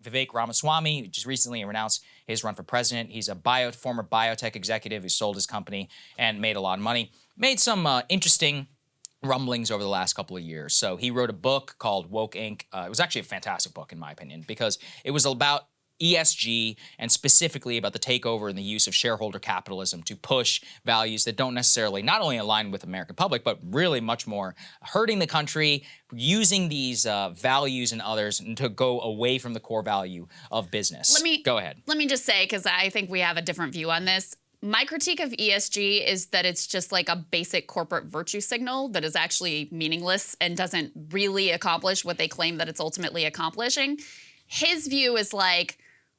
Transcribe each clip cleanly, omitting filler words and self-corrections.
Vivek Ramaswamy just recently announced his run for president. He's a former biotech executive who sold his company and made a lot of money. Made some interesting rumblings over the last couple of years. So he wrote a book called Woke Inc. It was actually a fantastic book, in my opinion, because it was about ESG and specifically about the takeover and the use of shareholder capitalism to push values that don't necessarily not only align with the American public, but really much more hurting the country, using these values and others to go away from the core value of business. Go ahead. Let me just say, because I think we have a different view on this. My critique of ESG is that it's just like a basic corporate virtue signal that is actually meaningless and doesn't really accomplish what they claim that it's ultimately accomplishing. His view is like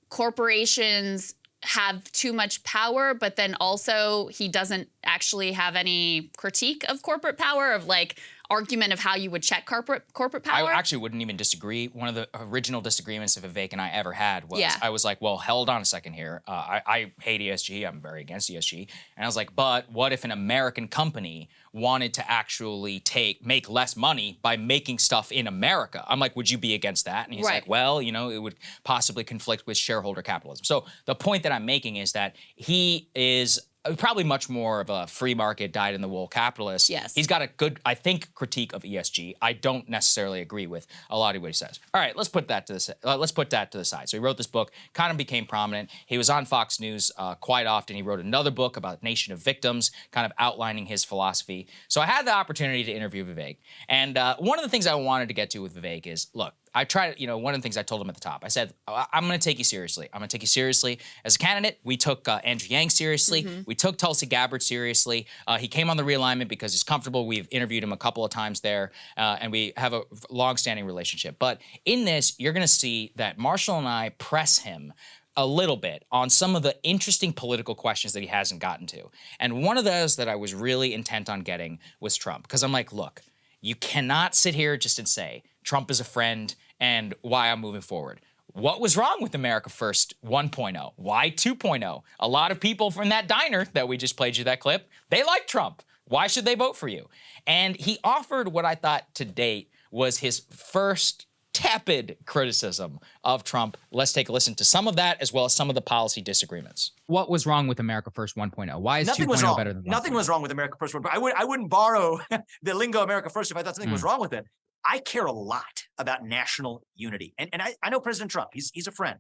corporations have too much power, but then also he doesn't actually have any critique of corporate power, of like argument of how you would check corporate power. I actually wouldn't even disagree. One of the original disagreements that Vivek and I ever had was, I was like, well, hold on a second here. I hate ESG. I'm very against ESG. And I was like, but what if an American company wanted to actually make less money by making stuff in America? I'm like, would you be against that? And he's like, well, you know, it would possibly conflict with shareholder capitalism. So the point that I'm making is that he is probably much more of a free market, dyed-in-the-wool capitalist. Yes. He's got a good, I think, critique of ESG. I don't necessarily agree with a lot of what he says. All right, let's put that to the side. So he wrote this book, kind of became prominent. He was on Fox News quite often. He wrote another book about Nation of Victims, kind of outlining his philosophy. So I had the opportunity to interview Vivek. And one of the things I wanted to get to with Vivek is, look, I tried, you know, one of the things I told him at the top, I said, I'm going to take you seriously. I'm going to take you seriously as a candidate. We took Andrew Yang seriously. We took Tulsi Gabbard seriously. He came on the realignment because he's comfortable. We've interviewed him a couple of times there, and we have a long-standing relationship. But in this, you're going to see that Marshall and I press him a little bit on some of the interesting political questions that he hasn't gotten to. And one of those that I was really intent on getting was Trump. Because I'm like, look, you cannot sit here just and say Trump is a friend and why I'm moving forward. What was wrong with America First 1.0? Why 2.0? A lot of people from that diner that we just played you that clip, they like Trump. Why should they vote for you? And he offered what I thought to date was his first tepid criticism of Trump. Let's take a listen to some of that as well as some of the policy disagreements. What was wrong with America First 1.0? Why is 2.0 better than 1.0? Nothing was wrong with America First 1.0. I wouldn't borrow the lingo America First if I thought something was wrong with it. I care a lot about national unity. And I know President Trump, he's a friend.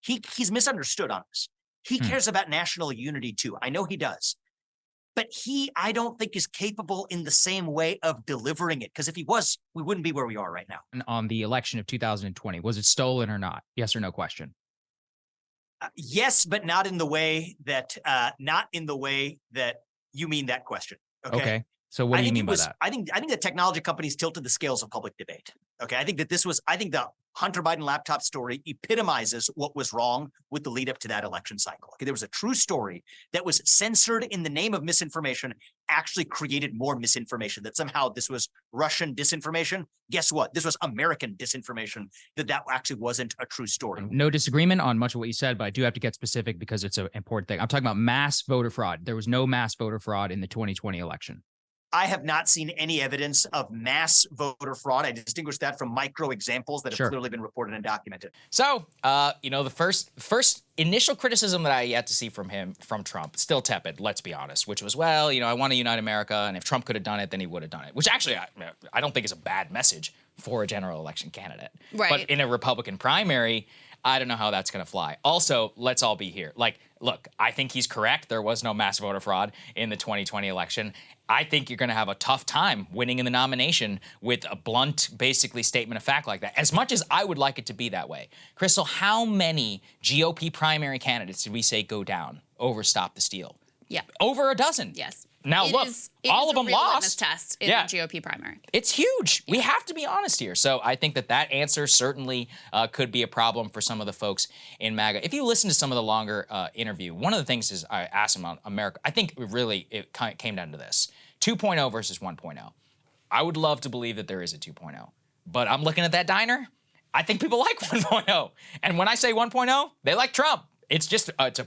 He's misunderstood on this. He cares about national unity too. I know he does. But I don't think is capable in the same way of delivering it. Because if he was, we wouldn't be where we are right now. And on the election of 2020, was it stolen or not? Yes or no question? Yes, but not in the way that you mean that question. Okay. So what do you mean by that? I think the technology companies tilted the scales of public debate. Okay. I think the Hunter Biden laptop story epitomizes what was wrong with the lead up to that election cycle. Okay, there was a true story that was censored in the name of misinformation, actually created more misinformation, that somehow this was Russian disinformation. Guess what? This was American disinformation, that actually wasn't a true story. No disagreement on much of what you said, but I do have to get specific because it's an important thing. I'm talking about mass voter fraud. There was no mass voter fraud in the 2020 election. I have not seen any evidence of mass voter fraud. I distinguish that from micro examples that have clearly been reported and documented. So, you know, the first initial criticism that I yet to see from Trump, still tepid, let's be honest, which was, well, you know, I want to unite America, and if Trump could have done it, then he would have done it, which actually I don't think is a bad message for a general election candidate. Right. But in a Republican primary, I don't know how that's going to fly. Also, let's all be here. Like, look, I think he's correct. There was no mass voter fraud in the 2020 election. I think you're going to have a tough time winning in the nomination with a blunt, basically, statement of fact like that, as much as I would like it to be that way. Krystal, how many GOP primary candidates did we say go down over Stop the Steal? Yeah. Over a dozen. Yes. Now, look, all of them lost. Test in the GOP primary. It's huge. We have to be honest here. So I think that answer certainly could be a problem for some of the folks in MAGA. If you listen to some of the longer interview, one of the things is I asked him on America. I think it came down to this: 2.0 versus 1.0. I would love to believe that there is a 2.0, but I'm looking at that diner. I think people like 1.0, and when I say 1.0, they like Trump. It's just it's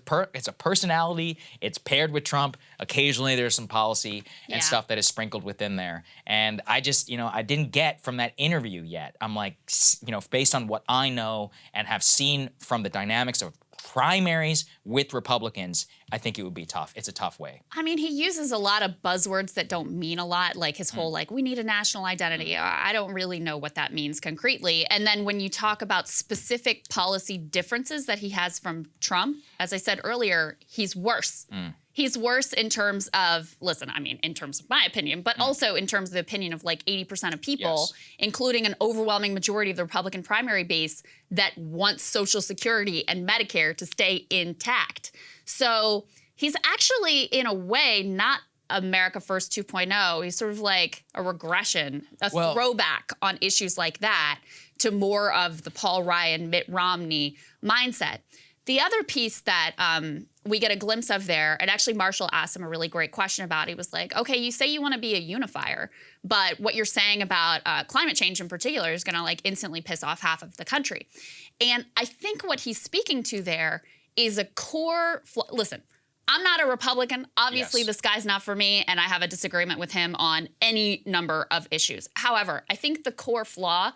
a personality. It's paired with Trump. Occasionally there's some policy and stuff that is sprinkled within there. And I just, I didn't get from that interview yet. I'm like, based on what I know and have seen from the dynamics of primaries with Republicans, I think it would be tough. It's a tough way. I mean, he uses a lot of buzzwords that don't mean a lot, like his whole, we need a national identity. I don't really know what that means concretely. And then when you talk about specific policy differences that he has from Trump, as I said earlier, he's worse. He's worse in terms of, in terms of my opinion, but also in terms of the opinion of like 80% of people, including an overwhelming majority of the Republican primary base that wants Social Security and Medicare to stay intact. So he's actually, in a way, not America First 2.0. He's sort of like a regression, a throwback on issues like that to more of the Paul Ryan, Mitt Romney mindset. The other piece that we get a glimpse of there, and actually Marshall asked him a really great question about, he was like, okay, you say you want to be a unifier, but what you're saying about climate change in particular is going to like instantly piss off half of the country. And I think what he's speaking to there is a core, listen, I'm not a Republican. Obviously, this guy's not for me, and I have a disagreement with him on any number of issues. However, I think the core flaw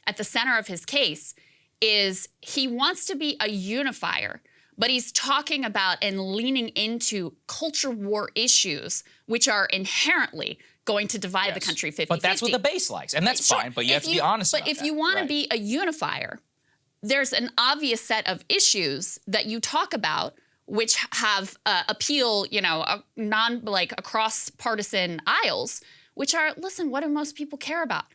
at the center of his case is he wants to be a unifier, but he's talking about and leaning into culture war issues, which are inherently going to divide the country 50-50. But that's what the base likes, and that's fine, but you have to be honest about that. But if you want to be a unifier, there's an obvious set of issues that you talk about which have appeal, across partisan aisles, which are, listen, what do most people care about?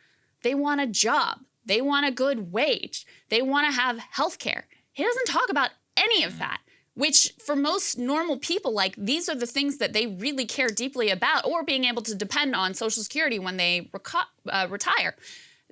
They want a job. They want a good wage. They want to have health care. He doesn't talk about any of that, which for most normal people, like, these are the things that they really care deeply about, or being able to depend on Social Security when they retire.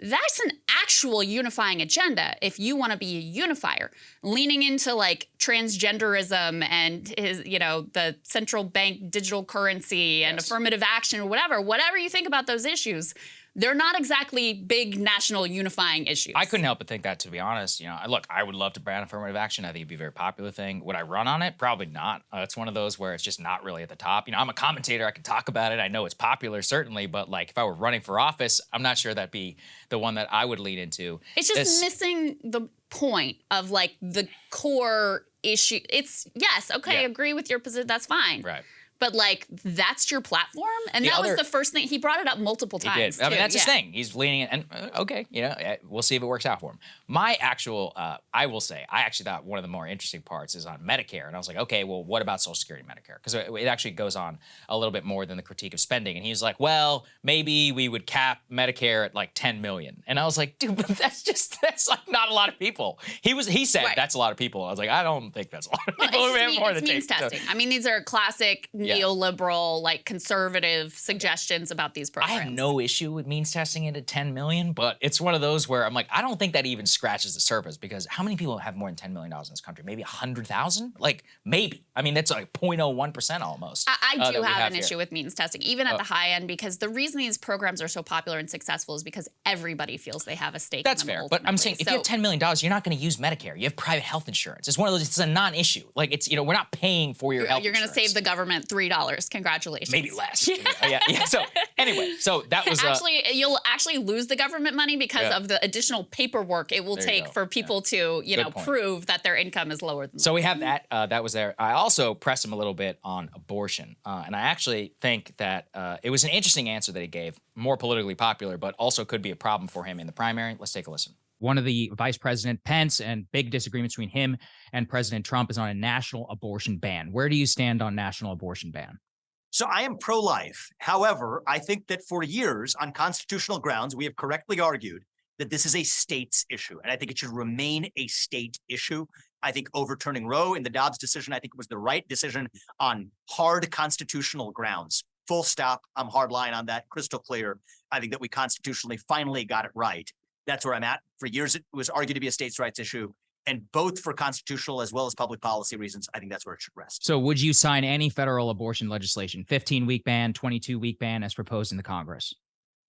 That's an actual unifying agenda if you want to be a unifier. Leaning into like transgenderism and the central bank digital currency and affirmative action or whatever you think about those issues, they're not exactly big national unifying issues. I couldn't help but think that, to be honest. Look, I would love to ban affirmative action. I think it'd be a very popular thing. Would I run on it? Probably not. It's one of those where it's just not really at the top. I'm a commentator. I can talk about it. I know it's popular, certainly. But like, if I were running for office, I'm not sure that'd be the one that I would lean into. It's just missing the point of like the core issue. It's agree with your position. That's fine. Right. But like, that's your platform? And that was the first thing. He brought it up multiple times. He did. I mean, that's his thing. He's leaning in, and okay, we'll see if it works out for him. My actual, I will say, I actually thought one of the more interesting parts is on Medicare. And I was like, okay, well, what about Social Security and Medicare? Because it actually goes on a little bit more than the critique of spending. And he was like, well, maybe we would cap Medicare at like 10 million. And I was like, dude, but that's like not a lot of people. He said that's a lot of people. I was like, I don't think that's a lot of people. It's means testing. I mean, these are classic neoliberal, like conservative suggestions about these programs. I have no issue with means testing it at 10 million, but it's one of those where I'm like, I don't think that even scratches the surface, because how many people have more than $10 million in this country? Maybe 100,000? Like, maybe. I mean, that's like 0.01% almost. I do have an issue with means testing, even at the high end, because the reason these programs are so popular and successful is because everybody feels they have a stake in them. That's fair, but I'm saying if you have $10 million, you're not going to use Medicare. You have private health insurance. It's one of those, it's a non-issue. Like, it's, we're not paying for your health insurance. You're going to save the government $3. Congratulations. Maybe less. Yeah. So anyway, that was you'll actually lose the government money because of the additional paperwork it will take for people to, prove that their income is lower than that. So we have that. That was there. I also pressed him a little bit on abortion, and I actually think that it was an interesting answer that he gave, more politically popular, but also could be a problem for him in the primary. Let's take a listen. One of the Vice President Pence and big disagreements between him and President Trump is on a national abortion ban. Where do you stand on national abortion ban? So I am pro-life. However, I think that for years, on constitutional grounds, we have correctly argued that this is a state's issue, and I think it should remain a state issue. I think overturning Roe in the Dobbs decision, I think, was the right decision on hard constitutional grounds. Full stop. I'm hardline on that. Crystal clear. I think that we constitutionally finally got it right. That's where I'm at. For years, it was argued to be a states' rights issue. And both for constitutional as well as public policy reasons, I think that's where it should rest. So would you sign any federal abortion legislation, 15-week ban, 22-week ban, as proposed in the Congress?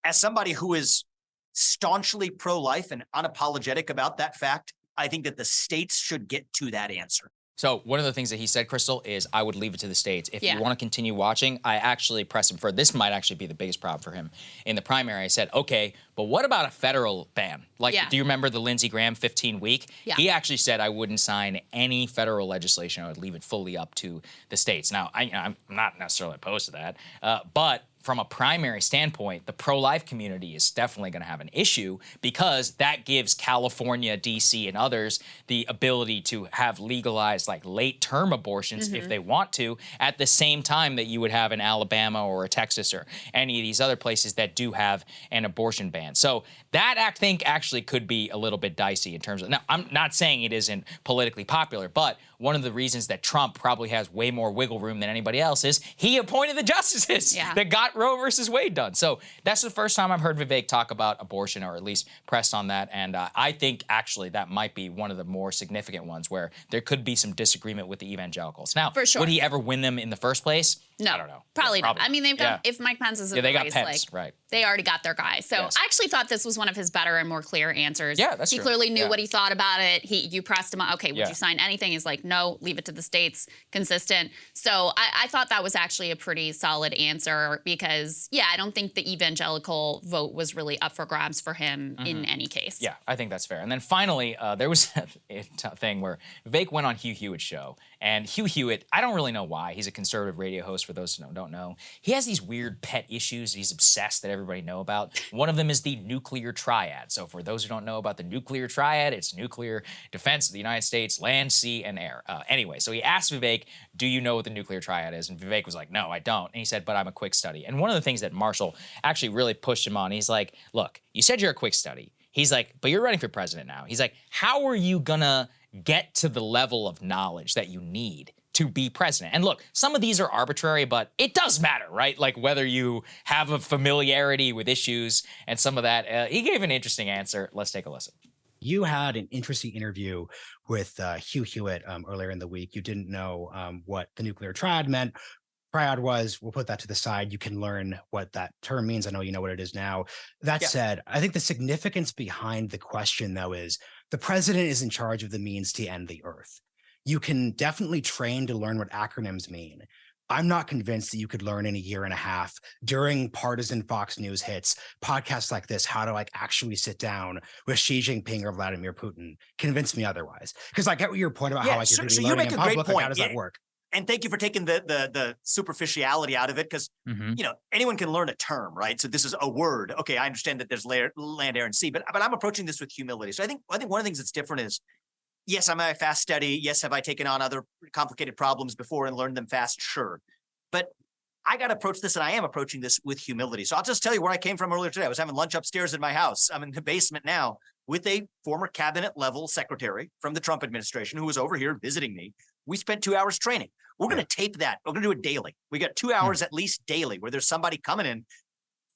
As somebody who is staunchly pro-life and unapologetic about that fact, I think that the states should get to that answer. So one of the things that he said, Krystal, is I would leave it to the states. If Yeah. you want to continue watching, I actually pressed him for this might actually be the biggest problem for him in the primary. I said, okay, but what about a federal ban? Like, Yeah. do you remember the Lindsey Graham 15-week? Yeah. He actually said I wouldn't sign any federal legislation. I would leave it fully up to the states. Now, I'm not necessarily opposed to that, but from a primary standpoint, the pro-life community is definitely going to have an issue because that gives California, D.C., and others the ability to have legalized like late-term abortions if they want to, at the same time that you would have in Alabama or a Texas or any of these other places that do have an abortion ban. So that I think actually could be a little bit dicey in terms of, now I'm not saying it isn't politically popular, but one of the reasons that Trump probably has way more wiggle room than anybody else is he appointed the justices that got Roe versus Wade done. So that's the first time I've heard Vivek talk about abortion, or at least pressed on that. And I think actually that might be one of the more significant ones where there could be some disagreement with the evangelicals. Now, For sure. would he ever win them in the first place? No, I don't know. Probably Yeah, not. I mean, they've got, if Mike Pence is in they the got race, Pence, right. they already got their guy. So Yes. I actually thought this was one of his better and more clear answers. Yeah, that's He true. clearly knew Yeah. what he thought about it. You pressed him on, okay, would Yeah. you sign anything? He's like, no, leave it to the states, consistent. So I thought that was actually a pretty solid answer because, yeah, I don't think the evangelical vote was really up for grabs for him in any case. Yeah, I think that's fair. And then finally, there was a thing where Vivek went on Hugh Hewitt's show. And Hugh Hewitt, I don't really know why. He's a conservative radio host, for those who don't know. He has these weird pet issues he's obsessed that everybody know about. One of them is the nuclear triad. So for those who don't know about the nuclear triad, it's nuclear defense of the United States, land, sea, and air. Anyway, so he asked Vivek, do you know what the nuclear triad is? And Vivek was like, no, I don't. And he said, but I'm a quick study. And one of the things that Marshall actually really pushed him on, he's like, look, you said you're a quick study. He's like, but you're running for president now. He's like, how are you gonna get to the level of knowledge that you need to be president? And look, some of these are arbitrary, but it does matter, right? Like whether you have a familiarity with issues and some of that. He gave an interesting answer. Let's take a listen. You had an interesting interview with Hugh Hewitt earlier in the week. You didn't know what the nuclear triad meant. Triad was, we'll put that to the side. You can learn what that term means. I know you know what it is now. That said, I think the significance behind the question, though, is the president is in charge of the means to end the earth. You can definitely train to learn what acronyms mean. I'm not convinced that you could learn in a year and a half during partisan Fox News hits, podcasts like this, how to like actually sit down with Xi Jinping or Vladimir Putin. Convince me otherwise. Because I get what your point about how like, you're going to be learning in public. Like, how does that work? And thank you for taking the superficiality out of it, because you know anyone can learn a term, right? So this is a word. Okay, I understand that there's land, air, and sea, but I'm approaching this with humility. So I think one of the things that's different is, yes, am I a fast study? Yes, have I taken on other complicated problems before and learned them fast? Sure, but I got to approach this, and I am approaching this with humility. So I'll just tell you where I came from earlier today. I was having lunch upstairs in my house. I'm in the basement now with a former cabinet level secretary from the Trump administration who was over here visiting me. We spent 2 hours training. We're going to tape that. We're going to do it daily. We got 2 hours at least daily where there's somebody coming in,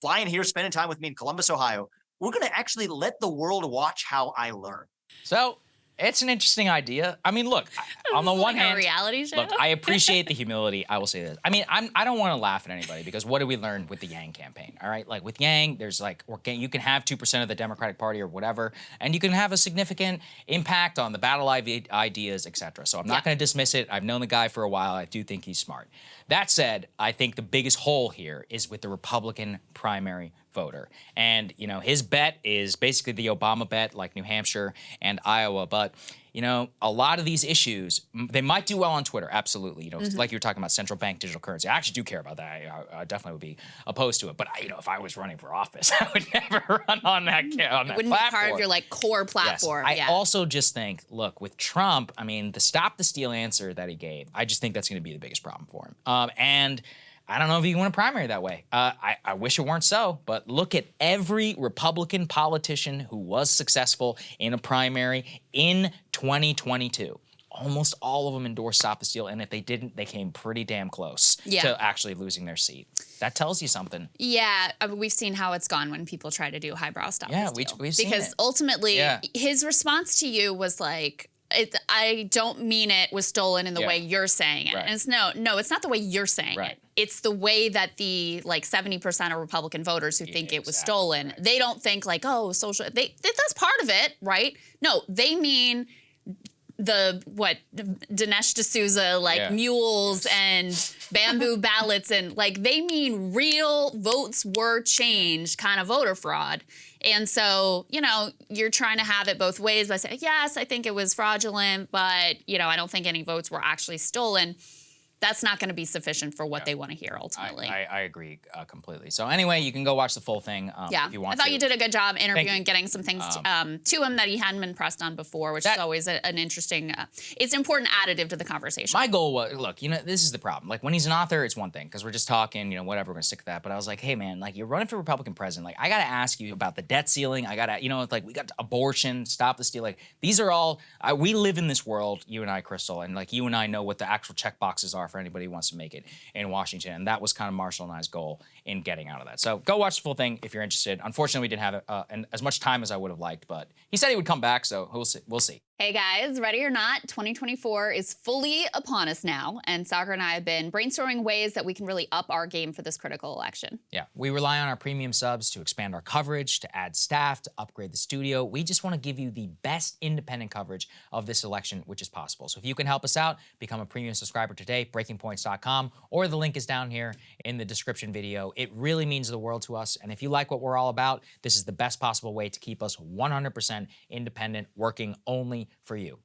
flying here, spending time with me in Columbus, Ohio. We're going to actually let the world watch how I learn. So it's an interesting idea. I mean, look, on the one hand, a reality show. look, I appreciate the humility. I will say this. I mean, I don't want to laugh at anybody because what did we learn with the Yang campaign? All right, like with Yang, there's like you can have 2% of the Democratic Party or whatever, and you can have a significant impact on the battle ideas, etc. So I'm not going to dismiss it. I've known the guy for a while. I do think he's smart. That said, I think the biggest hole here is with the Republican primary voter. And, you know, his bet is basically the Obama bet, like New Hampshire and Iowa. But, you know, a lot of these issues, they might do well on Twitter, absolutely. You know, like you were talking about central bank digital currency. I actually do care about that. I definitely would be opposed to it. But, you know, if I was running for office, I would never run on that platform. It wouldn't be part of your, like, core platform. Yes. I also just think, look, with Trump, I mean, the stop the steal answer that he gave, I just think that's going to be the biggest problem for him. And I don't know if you want a primary that way. I wish it weren't so, but look at every Republican politician who was successful in a primary in 2022. Almost all of them endorsed Stop the Steal, and if they didn't, they came pretty damn close to actually losing their seat. That tells you something. Yeah, I mean, we've seen how it's gone when people try to do highbrow Stop the Steal. We've seen because it. ultimately, his response to you was like, I don't mean it was stolen in the way you're saying it. Right. And it's no, it's not the way you're saying it. It's the way that the like 70% of Republican voters who think it was stolen, they don't think like, oh, social, that's part of it, right? No, they mean Dinesh D'Souza, like mules and bamboo ballots, and like they mean real votes were changed kind of voter fraud. And so, you know, you're trying to have it both ways by saying, yes, I think it was fraudulent, but, you know, I don't think any votes were actually stolen. That's not going to be sufficient for what they want to hear ultimately. I agree completely. So anyway, you can go watch the full thing if you want I thought to. you did a good job interviewing, getting some things to him that he hadn't been pressed on before, which is always an interesting, it's an important additive to the conversation. My goal was, look, you know, this is the problem. Like when he's an author, it's one thing because we're just talking, you know, whatever, we're going to stick with that. But I was like, hey, man, like you're running for Republican president. Like I got to ask you about the debt ceiling. I got to, you know, like we got abortion, stop the steal. Like these are all, we live in this world, you and I, Krystal, and like you and I know what the actual check boxes are for anybody who wants to make it in Washington. And that was kind of Marshall and I's goal in getting out of that. So go watch the full thing if you're interested. Unfortunately, we didn't have as much time as I would have liked, but he said he would come back, so we'll see. Hey guys, ready or not, 2024 is fully upon us now, and Saagar and I have been brainstorming ways that we can really up our game for this critical election. Yeah, we rely on our premium subs to expand our coverage, to add staff, to upgrade the studio. We just want to give you the best independent coverage of this election, which is possible. So if you can help us out, become a premium subscriber today, breakingpoints.com, or the link is down here in the description video. It really means the world to us, and if you like what we're all about, this is the best possible way to keep us 100% independent, working only for you.